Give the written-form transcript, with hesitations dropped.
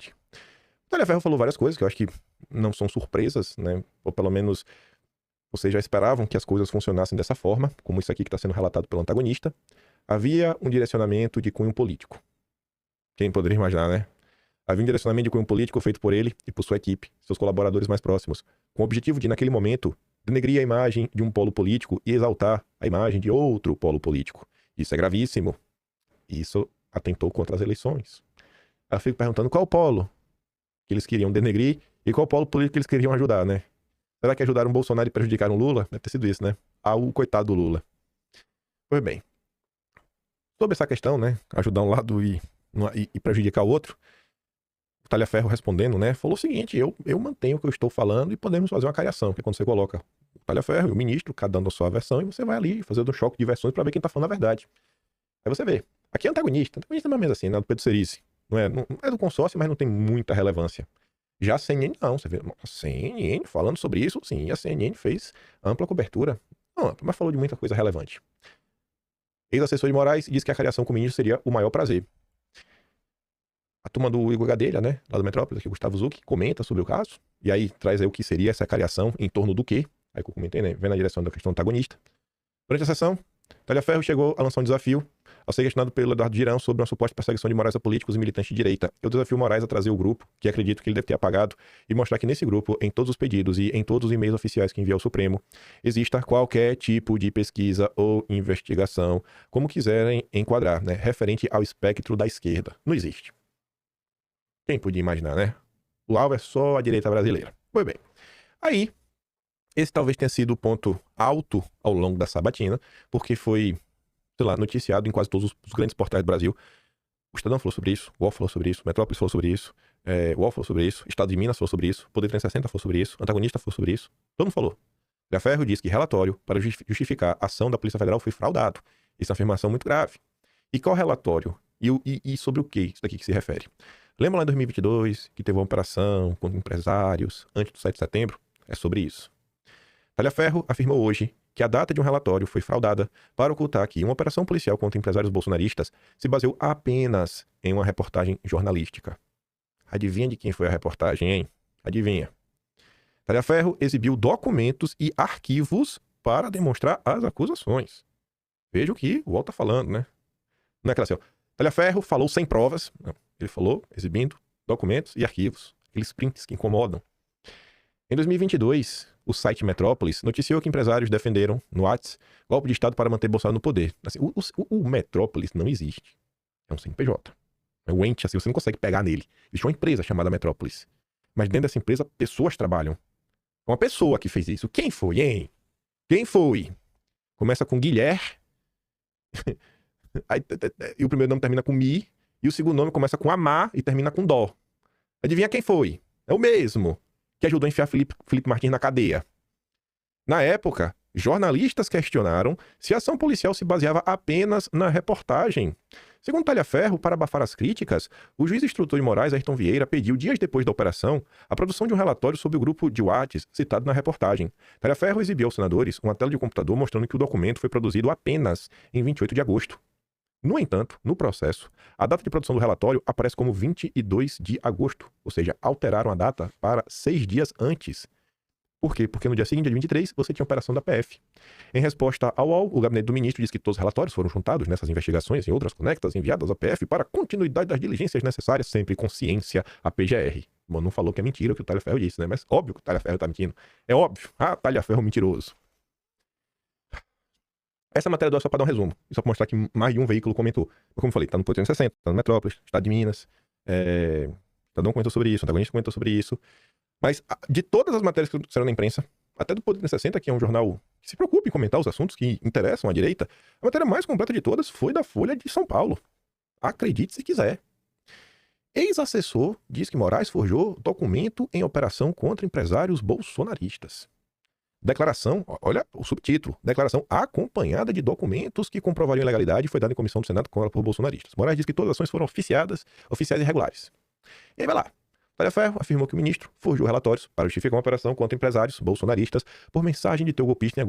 O Talhaferro falou várias coisas que eu acho que não são surpresas, né? Ou pelo menos vocês já esperavam que as coisas funcionassem dessa forma, como isso aqui que está sendo relatado pelo antagonista. Havia um direcionamento de cunho político. Quem poderia imaginar, né? Havia um direcionamento de cunho político feito por ele e por sua equipe, seus colaboradores mais próximos, com o objetivo de, naquele momento, denegrir a imagem de um polo político e exaltar a imagem de outro polo político. Isso é gravíssimo. Isso atentou contra as eleições. Eu fico perguntando qual polo que eles queriam denegrir e qual polo político que eles queriam ajudar, né? Será que ajudaram o Bolsonaro e prejudicaram o Lula? Deve ter sido isso, né? O coitado do Lula. Pois bem. Sobre essa questão, né? Ajudar um lado e prejudicar o outro. O Talhaferro respondendo, né? Falou o seguinte, eu mantenho o que eu estou falando e podemos fazer uma cariação, que é quando você coloca o Talhaferro e o ministro, cada dando a sua versão, e você vai ali fazendo um choque de versões para ver quem tá falando a verdade. Aí você vê. Aqui é antagonista. Antagonista é mais ou menos assim, né? Do Pedro Cerici. Não é do consórcio, mas não tem muita relevância. Já a CNN não, você vê, a CNN falando sobre isso, sim, a CNN fez ampla cobertura. Não ampla, mas falou de muita coisa relevante. Ex-assessor de Moraes diz que a cariação com o ministro seria o maior prazer. A turma do Igor Gadelha, né, lá do Metrópolis, aqui o Gustavo Zucchi, comenta sobre o caso, e aí traz aí o que seria essa cariação, em torno do quê? Aí que eu comentei, né, vendo a direção da questão antagonista. Durante a sessão, Talhaferro chegou a lançar um desafio ao ser questionado pelo Eduardo Girão sobre uma suposta perseguição de Moraes a políticos e militantes de direita. Eu desafio Moraes a trazer o grupo, que acredito que ele deve ter apagado, e mostrar que nesse grupo, em todos os pedidos e em todos os e-mails oficiais que envia ao Supremo, exista qualquer tipo de pesquisa ou investigação, como quiserem enquadrar, né, referente ao espectro da esquerda. Não existe. Quem podia imaginar, né? O alvo é só a direita brasileira. Pois bem. Aí, esse talvez tenha sido o ponto alto ao longo da sabatina, porque foi, sei lá, noticiado em quase todos os grandes portais do Brasil. O Estadão falou sobre isso, o UOL falou sobre isso, o Metrópolis falou sobre isso, o UOL falou sobre isso, o Estado de Minas falou sobre isso, o Poder 360 falou sobre isso, o Antagonista falou sobre isso. Todo mundo falou. Talhaferro diz que relatório para justificar a ação da Polícia Federal foi fraudado. Isso é uma afirmação muito grave. E qual relatório? E sobre o que isso daqui que se refere? Lembra lá em 2022 que teve uma operação contra empresários antes do 7 de setembro? É sobre isso. Talhaferro afirmou hoje que a data de um relatório foi fraudada para ocultar que uma operação policial contra empresários bolsonaristas se baseou apenas em uma reportagem jornalística. Adivinha de quem foi a reportagem, hein? Adivinha. Talhaferro exibiu documentos e arquivos para demonstrar as acusações. Veja o que o UOL está falando, né? Não é aquela assim, ó. Talhaferro falou sem provas. Não. Ele falou exibindo documentos e arquivos. Aqueles prints que incomodam. Em 2022, o site Metrópolis noticiou que empresários defenderam, no WhatsApp, golpe de Estado para manter Bolsonaro no poder. Assim, o Metrópolis não existe. É um CNPJ. É um ente, assim, você não consegue pegar nele. Existe uma empresa chamada Metrópolis. Mas dentro dessa empresa, pessoas trabalham. É uma pessoa que fez isso. Quem foi, hein? Quem foi? Começa com Guilherme. E o primeiro nome termina com Mi. E o segundo nome começa com Amar e termina com Dó. Adivinha quem foi? É o mesmo que ajudou a enfiar Felipe Martins na cadeia. Na época, jornalistas questionaram se a ação policial se baseava apenas na reportagem. Segundo Talhaferro, para abafar as críticas, o juiz instrutor de Moraes, Ayrton Vieira, pediu, dias depois da operação, a produção de um relatório sobre o grupo de WhatsApp citado na reportagem. Talhaferro exibiu aos senadores uma tela de computador mostrando que o documento foi produzido apenas em 28 de agosto. No entanto, no processo, a data de produção do relatório aparece como 22 de agosto, ou seja, alteraram a data para 6 dias antes. Por quê? Porque no dia seguinte, dia 23, você tinha a operação da PF. Em resposta ao UOL, o gabinete do ministro diz que todos os relatórios foram juntados nessas investigações e outras conectas enviadas à PF para continuidade das diligências necessárias, sempre com ciência à PGR. Bom, não falou que é mentira o que o Talhaferro disse, né? Mas óbvio que o Talhaferro tá mentindo. É óbvio. Ah, Talhaferro mentiroso. Essa matéria do só para dar um resumo. E só para mostrar que mais de um veículo comentou. Como eu falei, tá no Poder 360, tá no Metrópolis, Estado de Minas. Estadão comentou sobre isso, o Antagonista comentou sobre isso. Mas de todas as matérias que saíram na imprensa, até do Poder 360, que é um jornal que se preocupa em comentar os assuntos que interessam à direita, a matéria mais completa de todas foi da Folha de São Paulo. Acredite se quiser. Ex-assessor diz que Moraes forjou documento em operação contra empresários bolsonaristas. Declaração, olha o subtítulo, declaração acompanhada de documentos que comprovariam a ilegalidade foi dada em comissão do Senado por bolsonaristas. Moraes diz que todas as ações foram oficiais e regulares. E aí vai lá. Talhaferro afirmou que o ministro forjou relatórios para justificar uma operação contra empresários bolsonaristas por mensagem de teu golpista em